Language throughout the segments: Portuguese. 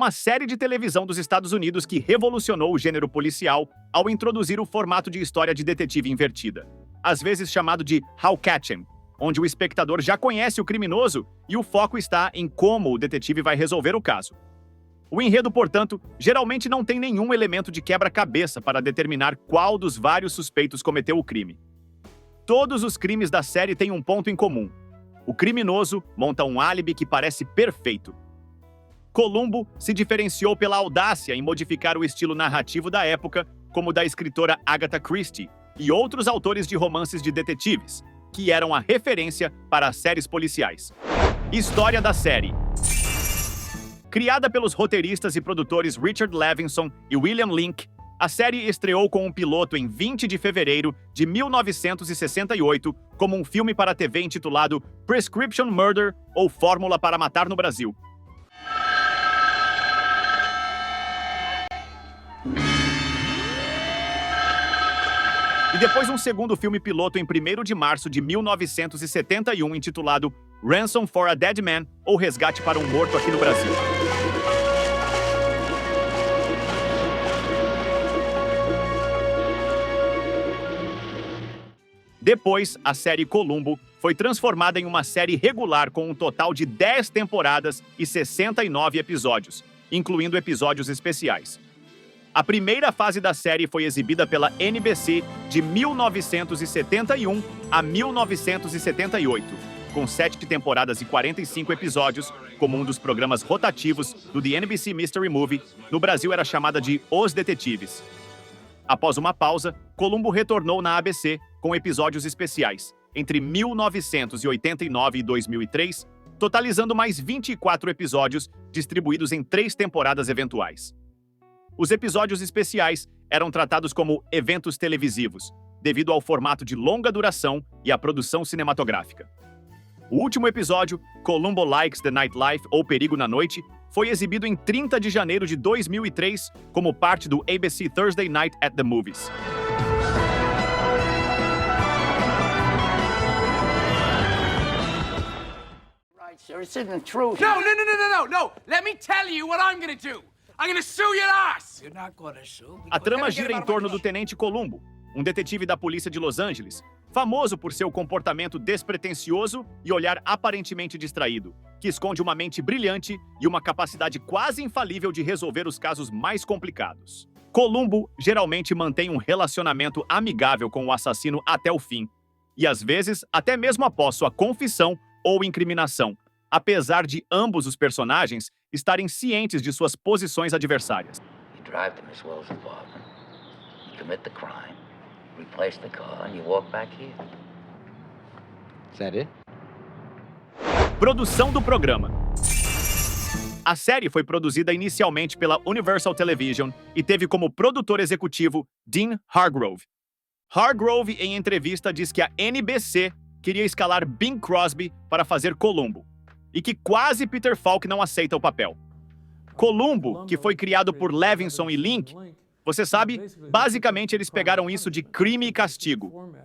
uma série de televisão dos Estados Unidos que revolucionou o gênero policial ao introduzir o formato de história de detetive invertida, às vezes chamado de How Catch 'Em, onde o espectador já conhece o criminoso e o foco está em como o detetive vai resolver o caso. O enredo, portanto, geralmente não tem nenhum elemento de quebra-cabeça para determinar qual dos vários suspeitos cometeu o crime. Todos os crimes da série têm um ponto em comum. O criminoso monta um álibi que parece perfeito. Columbo se diferenciou pela audácia em modificar o estilo narrativo da época, como o da escritora Agatha Christie e outros autores de romances de detetives, que eram a referência para as séries policiais. História da série. Criada pelos roteiristas e produtores Richard Levinson e William Link, a série estreou com um piloto em 20 de fevereiro de 1968 como um filme para a TV intitulado Prescription Murder ou Fórmula para Matar no Brasil. E depois um segundo filme piloto em 1º de março de 1971 intitulado Ransom for a Dead Man ou Resgate para um Morto aqui no Brasil. Depois, a série Columbo foi transformada em uma série regular com um total de 10 temporadas e 69 episódios, incluindo episódios especiais. A primeira fase da série foi exibida pela NBC de 1971 a 1978, com 7 temporadas e 45 episódios, como um dos programas rotativos do The NBC Mystery Movie. No Brasil era chamada de Os Detetives. Após uma pausa, Columbo retornou na ABC com episódios especiais, entre 1989 e 2003, totalizando mais 24 episódios distribuídos em 3 temporadas eventuais. Os episódios especiais eram tratados como eventos televisivos, devido ao formato de longa duração e à produção cinematográfica. O último episódio, Columbo Likes the Nightlife ou Perigo na Noite, foi exibido em 30 de janeiro de 2003 como parte do ABC Thursday Night at the Movies. Sir, this isn't true. No. Let me tell you what I'm gonna do. I'm gonna sue your ass. You're not gonna sue. A trama gira em torno do Tenente Columbo, um detetive da polícia de Los Angeles, famoso por seu comportamento despretensioso e olhar aparentemente distraído, que esconde uma mente brilhante e uma capacidade quase infalível de resolver os casos mais complicados. Columbo geralmente mantém um relacionamento amigável com o assassino até o fim, e às vezes até mesmo após sua confissão ou incriminação, apesar de ambos os personagens estarem cientes de suas posições adversárias. You drive to Miss Wells' apartment, you commit the crime, replace the car, and you walk back here. Is that it? Produção do programa. A série foi produzida inicialmente pela Universal Television e teve como produtor executivo Dean Hargrove. Hargrove, em entrevista, diz que a NBC queria escalar Bing Crosby para fazer Columbo, e que quase Peter Falk não aceita o papel. Columbo, que foi criado por Levinson e Link, você sabe, basicamente eles pegaram isso de Crime e Castigo.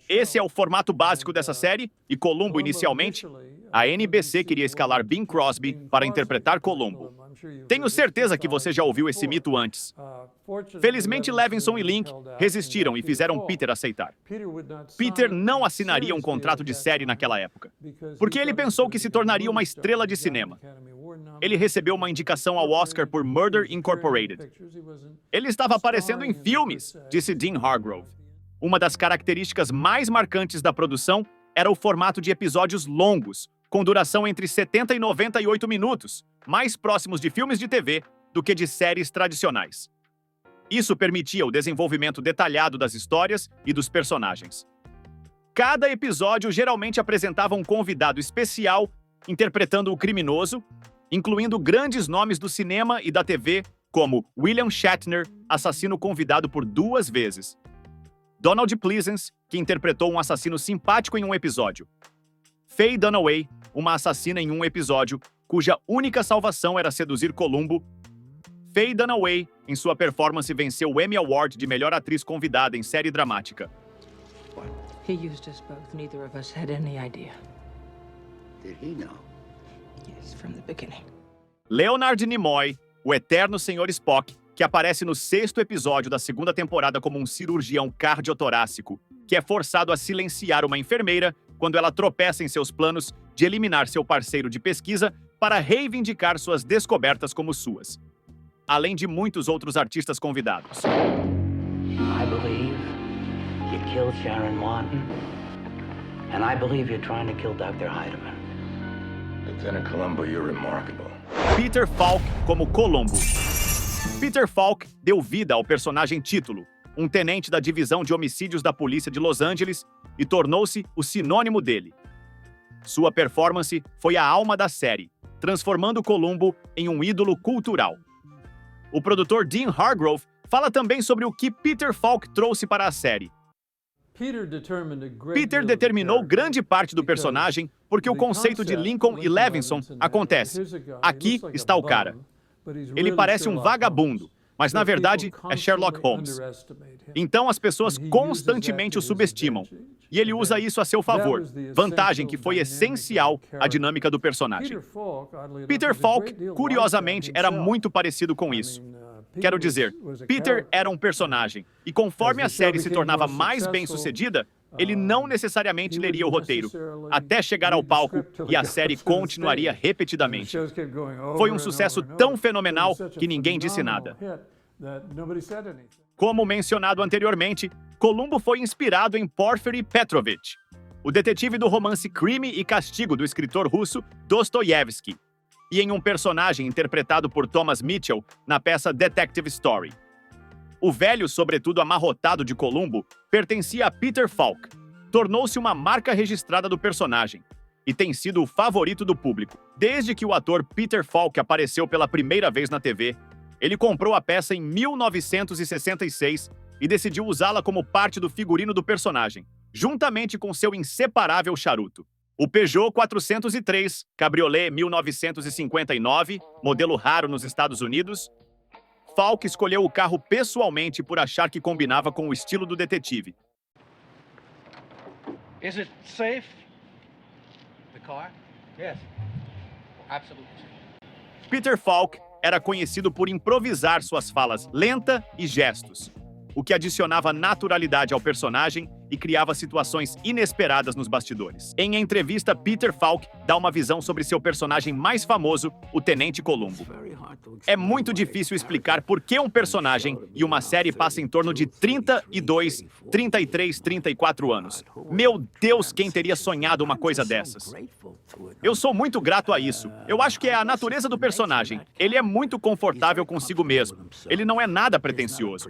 Esse é o formato básico dessa série, e Columbo inicialmente, a NBC queria escalar Bing Crosby para interpretar Columbo. Tenho certeza que você já ouviu esse mito antes. Felizmente, Levinson e Link resistiram e fizeram Peter aceitar. Peter não assinaria um contrato de série naquela época, porque ele pensou que se tornaria uma estrela de cinema. Ele recebeu uma indicação ao Oscar por Murder, Incorporated. Ele estava aparecendo em filmes, disse Dean Hargrove. Uma das características mais marcantes da produção era o formato de episódios longos, com duração entre 70 e 98 minutos, mais próximos de filmes de TV do que de séries tradicionais. Isso permitia o desenvolvimento detalhado das histórias e dos personagens. Cada episódio geralmente apresentava um convidado especial interpretando o criminoso, incluindo grandes nomes do cinema e da TV, como William Shatner, assassino convidado por 2 vezes, Donald Pleasence, que interpretou um assassino simpático em um episódio, Faye Dunaway, uma assassina em um episódio, cuja única salvação era seduzir Columbo. Faye Dunaway, em sua performance, venceu o Emmy Award de melhor atriz convidada em série dramática. He used us both. Neither of us had any idea. Did he know? Yes, from the beginning. Leonard Nimoy, o eterno Sr. Spock, que aparece no 6º episódio da 2ª temporada como um cirurgião cardiotorácico, que é forçado a silenciar uma enfermeira quando ela tropeça em seus planos de eliminar seu parceiro de pesquisa para reivindicar suas descobertas como suas. Além de muitos outros artistas convidados. I believe you killed Sharon Martin, and I believe you're trying to kill Dr. Heidemann. Lieutenant Columbo, you're remarkable. Peter Falk como Columbo. Peter Falk deu vida ao personagem título, um tenente da divisão de homicídios da polícia de Los Angeles, e tornou-se o sinônimo dele. Sua performance foi a alma da série, transformando Columbo em um ídolo cultural. O produtor Dean Hargrove fala também sobre o que Peter Falk trouxe para a série. Peter determinou grande parte do personagem porque o conceito de Lincoln e Levinson acontece. Aqui está o cara. Ele parece um vagabundo, mas na verdade é Sherlock Holmes. Então as pessoas constantemente o subestimam, e ele usa isso a seu favor, vantagem que foi essencial à dinâmica do personagem. Peter Falk, curiosamente, era muito parecido com isso. Quero dizer, Peter era um personagem, e conforme a série se tornava mais bem-sucedida, ele não necessariamente leria o roteiro, até chegar ao palco e a série continuaria repetidamente. Foi um sucesso tão fenomenal que ninguém disse nada. Como mencionado anteriormente, Columbo foi inspirado em Porfiry Petrovich, o detetive do romance Crime e Castigo do escritor russo Dostoiévski, e em um personagem interpretado por Thomas Mitchell na peça Detective Story. O velho, sobretudo amarrotado de Columbo, pertencia a Peter Falk, tornou-se uma marca registrada do personagem e tem sido o favorito do público. Desde que o ator Peter Falk apareceu pela primeira vez na TV, ele comprou a peça em 1966 e decidiu usá-la como parte do figurino do personagem, juntamente com seu inseparável charuto. O Peugeot 403, cabriolé 1959, modelo raro nos Estados Unidos, Falk escolheu o carro pessoalmente por achar que combinava com o estilo do detetive. Is it safe? The car? Yes. Absolutely safe. Peter Falk era conhecido por improvisar suas falas lenta e gestos, o que adicionava naturalidade ao personagem e criava situações inesperadas nos bastidores. Em entrevista, Peter Falk dá uma visão sobre seu personagem mais famoso, o Tenente Columbo. É muito difícil explicar por que um personagem e uma série passam em torno de 32, 33, 34 anos. Meu Deus, quem teria sonhado uma coisa dessas? Eu sou muito grato a isso. Eu acho que é a natureza do personagem. Ele é muito confortável consigo mesmo. Ele não é nada pretensioso.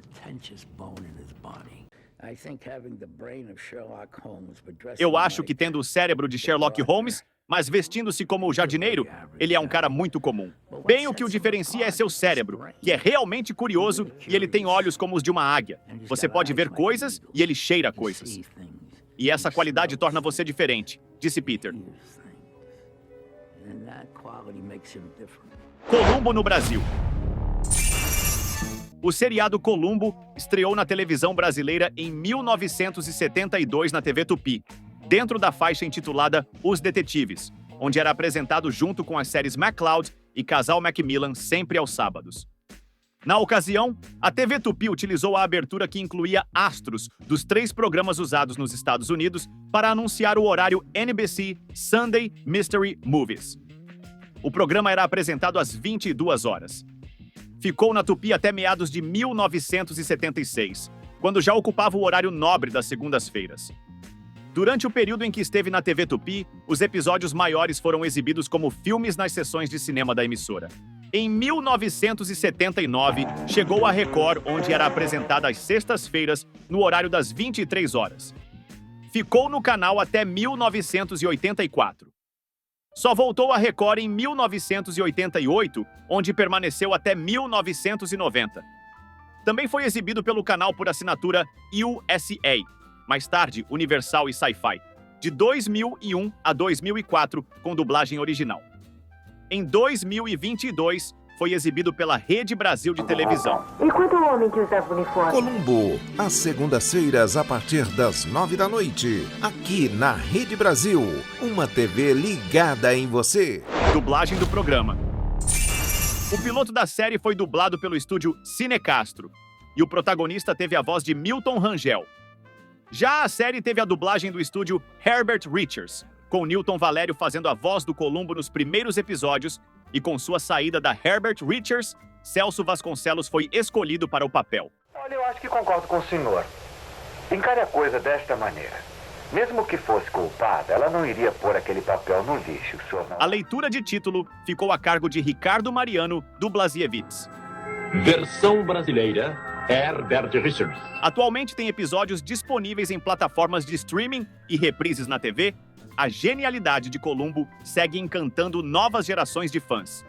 Eu acho que tendo o cérebro de Sherlock Holmes, mas vestindo-se como o jardineiro, ele é um cara muito comum. Bem, o que o diferencia é seu cérebro, que é realmente curioso e ele tem olhos como os de uma águia. Você pode ver coisas e ele cheira coisas. E essa qualidade torna você diferente, disse Peter. Columbo no Brasil. O seriado Columbo estreou na televisão brasileira em 1972 na TV Tupi, dentro da faixa intitulada Os Detetives, onde era apresentado junto com as séries MacLeod e Casal Macmillan sempre aos sábados. Na ocasião, a TV Tupi utilizou a abertura que incluía astros dos 3 programas usados nos Estados Unidos para anunciar o horário NBC Sunday Mystery Movies. O programa era apresentado às 22 horas. Ficou na Tupi até meados de 1976, quando já ocupava o horário nobre das segundas-feiras. Durante o período em que esteve na TV Tupi, os episódios maiores foram exibidos como filmes nas sessões de cinema da emissora. Em 1979, chegou à Record, onde era apresentada às sextas-feiras, no horário das 23 horas. Ficou no canal até 1984. Só voltou à Record em 1988, onde permaneceu até 1990. Também foi exibido pelo canal por assinatura USA, mais tarde Universal e Sci-Fi, de 2001 a 2004, com dublagem original. Em 2022, foi exibido pela Rede Brasil de televisão. E quanto ao homem que usava uniforme? Columbo, às segundas-feiras a partir das 9 da noite, aqui na Rede Brasil, uma TV ligada em você. Dublagem do programa. O piloto da série foi dublado pelo estúdio Cinecastro, e o protagonista teve a voz de Milton Rangel. Já a série teve a dublagem do estúdio Herbert Richards, com Newton Valério fazendo a voz do Columbo nos primeiros episódios, e com sua saída da Herbert Richards, Celso Vasconcelos foi escolhido para o papel. Olha, eu acho que concordo com o senhor. Encare a coisa desta maneira. Mesmo que fosse culpada, ela não iria pôr aquele papel no lixo, o senhor não... A leitura de título ficou a cargo de Ricardo Mariano, do Blasiewicz. Versão brasileira, Herbert Richards. Atualmente tem episódios disponíveis em plataformas de streaming e reprises na TV. A genialidade de Columbo segue encantando novas gerações de fãs.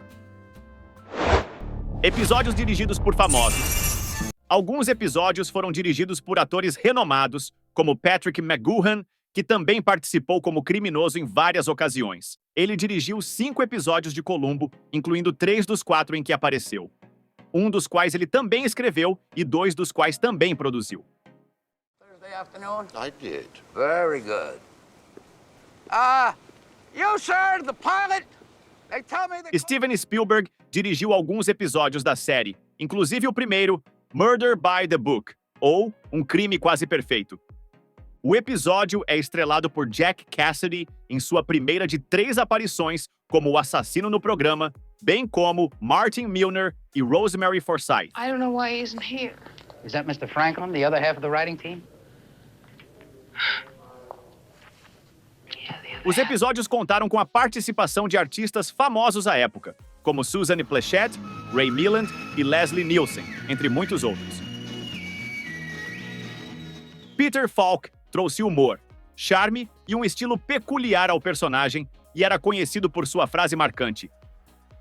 Episódios dirigidos por famosos. Alguns episódios foram dirigidos por atores renomados, como Patrick McGoohan, que também participou como criminoso em várias ocasiões. Ele dirigiu 5 episódios de Columbo, incluindo 3 dos 4 em que apareceu. Um dos quais ele também escreveu e 2 dos quais também produziu. Thursday afternoon? I did. Very good. You, sir, the pilot. They tell me that... Steven Spielberg dirigiu alguns episódios da série, inclusive o primeiro, Murder by the Book, ou Um Crime Quase Perfeito. O episódio é estrelado por Jack Cassidy em sua primeira de 3 aparições como o assassino no programa, bem como Martin Milner e Rosemary Forsyth. I don't know why he isn't here. Is that Mr. Franklin, the other half of the writing team? Os episódios contaram com a participação de artistas famosos à época, como Suzanne Pleshette, Ray Milland e Leslie Nielsen, entre muitos outros. Peter Falk trouxe humor, charme e um estilo peculiar ao personagem e era conhecido por sua frase marcante: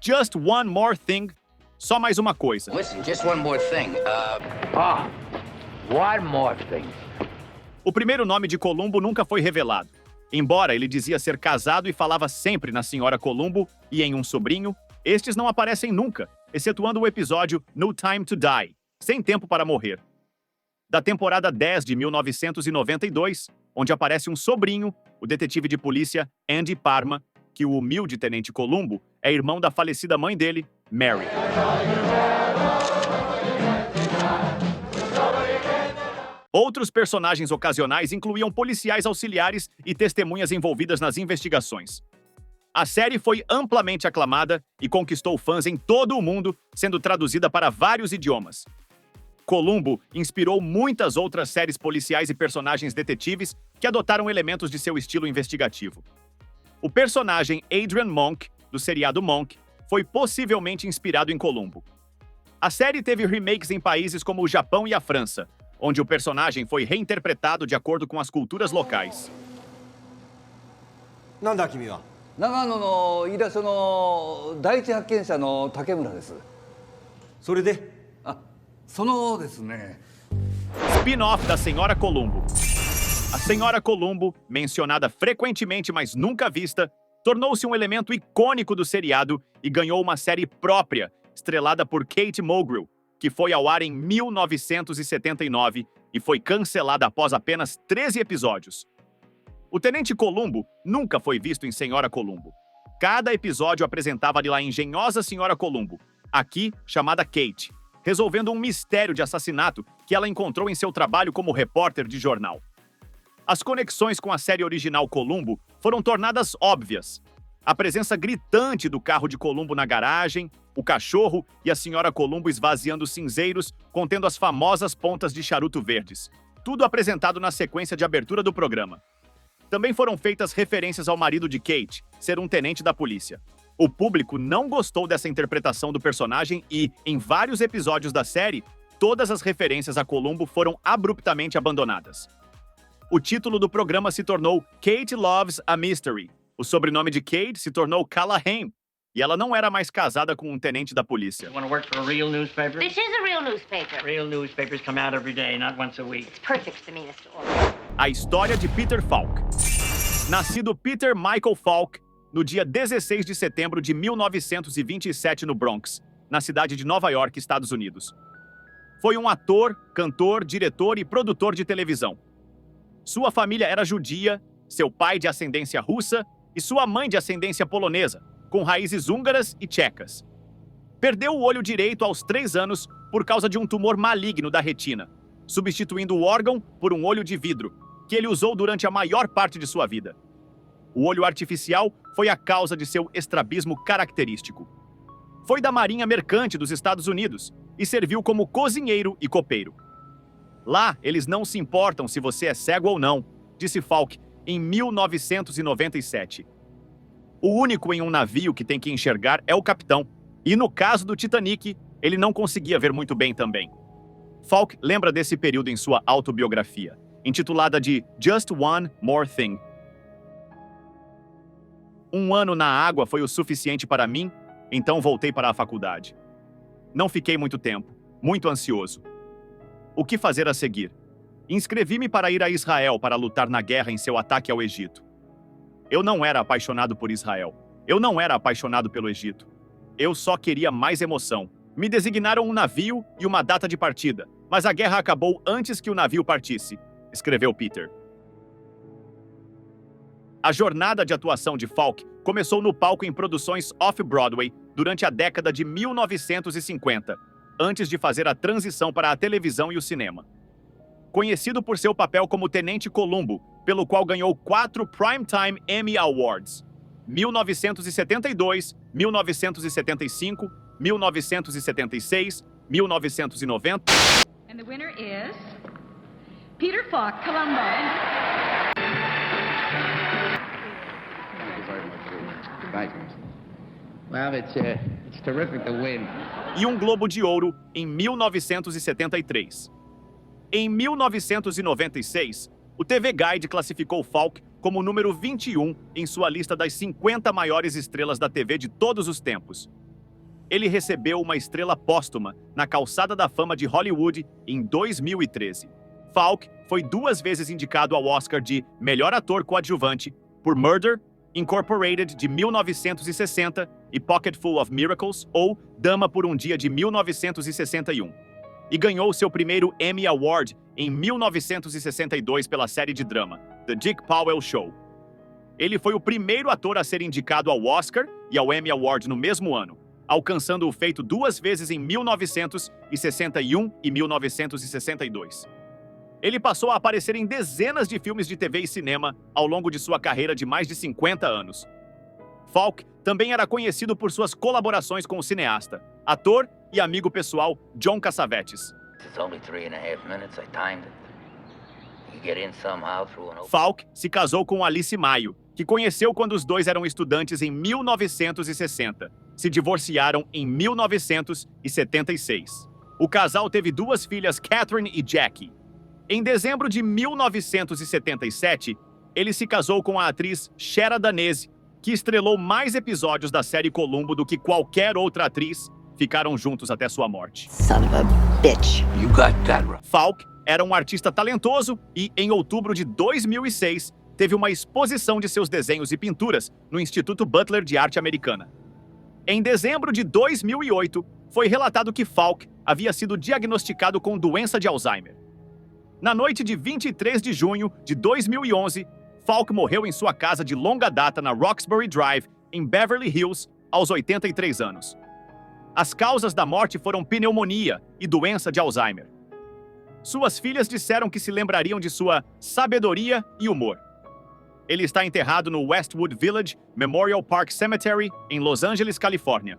Just one more thing. Só mais uma coisa. Listen, just one more thing. One more thing. O primeiro nome de Columbo nunca foi revelado. Embora ele dizia ser casado e falava sempre na Senhora Columbo e em um sobrinho, estes não aparecem nunca, excetuando o episódio No Time to Die, Sem Tempo para Morrer. Da temporada 10 de 1992, onde aparece um sobrinho, o detetive de polícia Andy Parma, que o humilde Tenente Columbo é irmão da falecida mãe dele, Mary. Outros personagens ocasionais incluíam policiais auxiliares e testemunhas envolvidas nas investigações. A série foi amplamente aclamada e conquistou fãs em todo o mundo, sendo traduzida para vários idiomas. Columbo inspirou muitas outras séries policiais e personagens detetives que adotaram elementos de seu estilo investigativo. O personagem Adrian Monk, do seriado Monk, foi possivelmente inspirado em Columbo. A série teve remakes em países como o Japão e a França, onde o personagem foi reinterpretado de acordo com as culturas locais. Spin-off da Senhora Columbo. A Senhora Columbo, mencionada frequentemente mas nunca vista, tornou-se um elemento icônico do seriado e ganhou uma série própria, estrelada por Kate Mulgrew, que foi ao ar em 1979 e foi cancelada após apenas 13 episódios. O Tenente Columbo nunca foi visto em Senhora Columbo. Cada episódio apresentava-lhe a engenhosa Senhora Columbo, aqui chamada Kate, resolvendo um mistério de assassinato que ela encontrou em seu trabalho como repórter de jornal. As conexões com a série original Columbo foram tornadas óbvias. A presença gritante do carro de Columbo na garagem, o cachorro e a Senhora Columbo esvaziando cinzeiros contendo as famosas pontas de charuto verdes. Tudo apresentado na sequência de abertura do programa. Também foram feitas referências ao marido de Kate, ser um tenente da polícia. O público não gostou dessa interpretação do personagem e, em vários episódios da série, todas as referências a Columbo foram abruptamente abandonadas. O título do programa se tornou Kate Loves a Mystery. O sobrenome de Kate se tornou Callahan, e ela não era mais casada com um tenente da polícia. You want to work for a real newspaper? This is a real newspaper. Real newspapers come out every day, not once a week. It's perfect to me, Mr. Orwell. A história de Peter Falk. Nascido Peter Michael Falk, no dia 16 de setembro de 1927 no Bronx, na cidade de Nova York, Estados Unidos. Foi um ator, cantor, diretor e produtor de televisão. Sua família era judia, seu pai de ascendência russa e sua mãe de ascendência polonesa, com raízes húngaras e tchecas. perdeu o olho direito aos 3 anos por causa de um tumor maligno da retina, substituindo o órgão por um olho de vidro, que ele usou durante a maior parte de sua vida. O olho artificial foi a causa de seu estrabismo característico. Foi da Marinha Mercante dos Estados Unidos e serviu como cozinheiro e copeiro. Lá, eles não se importam se você é cego ou não, disse Falk em 1997. O único em um navio que tem que enxergar é o capitão, e no caso do Titanic, ele não conseguia ver muito bem também. Falk lembra desse período em sua autobiografia, intitulada de Just One More Thing. 1 ano na água foi o suficiente para mim, então voltei para a faculdade. Não fiquei muito tempo, muito ansioso. O que fazer a seguir? Inscrevi-me para ir a Israel para lutar na guerra em seu ataque ao Egito. Eu não era apaixonado por Israel. Eu não era apaixonado pelo Egito. Eu só queria mais emoção. Me designaram um navio e uma data de partida, mas a guerra acabou antes que o navio partisse, escreveu Peter. A jornada de atuação de Falk começou no palco em produções off-Broadway durante a década de 1950, antes de fazer a transição para a televisão e o cinema. Conhecido por seu papel como Tenente Columbo, pelo qual ganhou 4 Primetime Emmy Awards, 1972, 1975, 1976, 1990... And the winner is Peter Falk, Columbo. Thank you. Well, it's terrific to win. E um Globo de Ouro em 1973. Em 1996, o TV Guide classificou Falk como o número 21 em sua lista das 50 maiores estrelas da TV de todos os tempos. Ele recebeu uma estrela póstuma na Calçada da Fama de Hollywood em 2013. Falk foi 2 vezes indicado ao Oscar de Melhor Ator Coadjuvante por Murder, Incorporated, de 1960, e Pocketful of Miracles, ou Dama por um Dia, de 1961. E ganhou seu primeiro Emmy Award em 1962 pela série de drama The Dick Powell Show. Ele foi o primeiro ator a ser indicado ao Oscar e ao Emmy Award no mesmo ano, alcançando o feito 2 vezes em 1961 e 1962. Ele passou a aparecer em dezenas de filmes de TV e cinema ao longo de sua carreira de mais de 50 anos. Falk também era conhecido por suas colaborações com o cineasta, ator e amigo pessoal John Cassavetes. Falk se casou com Alice Maio, que conheceu quando os dois eram estudantes em 1960. Se divorciaram em 1976. O casal teve 2 filhas, Catherine e Jackie. Em dezembro de 1977, ele se casou com a atriz Shera Danese, que estrelou mais episódios da série Columbo do que qualquer outra atriz. Ficaram juntos até sua morte. Son of a bitch. You got that right. Falk era um artista talentoso e, em outubro de 2006, teve uma exposição de seus desenhos e pinturas no Instituto Butler de Arte Americana. Em dezembro de 2008, foi relatado que Falk havia sido diagnosticado com doença de Alzheimer. Na noite de 23 de junho de 2011, Falk morreu em sua casa de longa data na Roxbury Drive, em Beverly Hills, aos 83 anos. As causas da morte foram pneumonia e doença de Alzheimer. Suas filhas disseram que se lembrariam de sua sabedoria e humor. Ele está enterrado no Westwood Village Memorial Park Cemetery, em Los Angeles, Califórnia.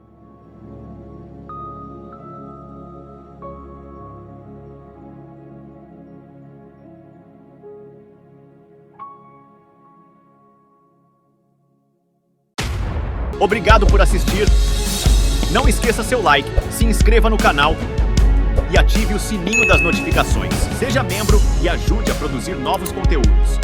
Obrigado por assistir. Não esqueça seu like, se inscreva no canal e ative o sininho das notificações. Seja membro e ajude a produzir novos conteúdos.